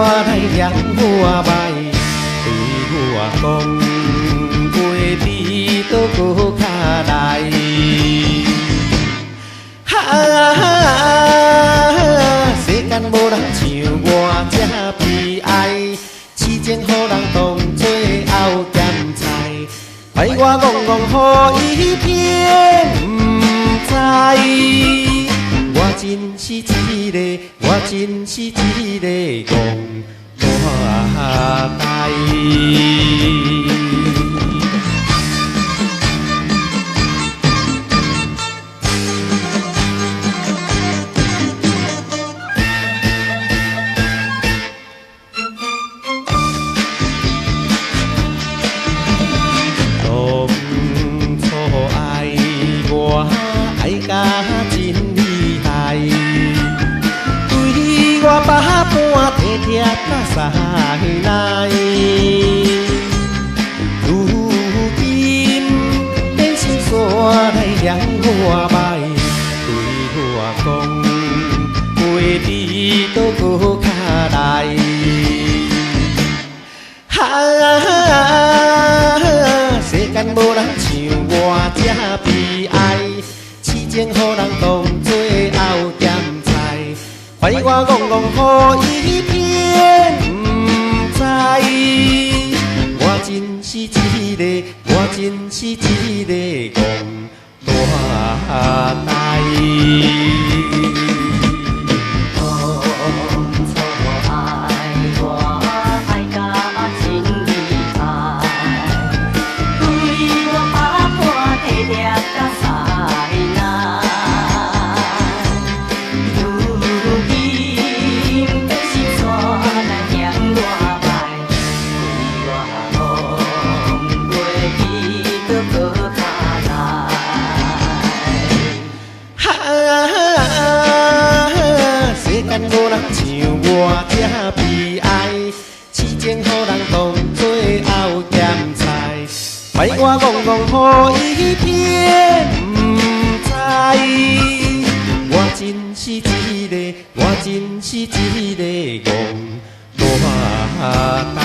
来让我卖，对我讲，袂知倒搁较来。世间无人像我这悲哀，痴情予人当作后咸菜，怪我戆戆予伊骗不知。我真是一个，我真是一个戆大呆。我把半体贴甲塞来，如今变心煞来让我卖，对我讲，袂知倒搁较来。世间无人像我这悲哀，痴情予人当作后咸菜。怪我戆戆予伊骗不知，我真是一个，我真是一个戆大呆。世间无人像我这悲哀，痴情予人当作后咸菜，怪我戆戆予伊骗不知。我真是一个，我真是一个戆大呆。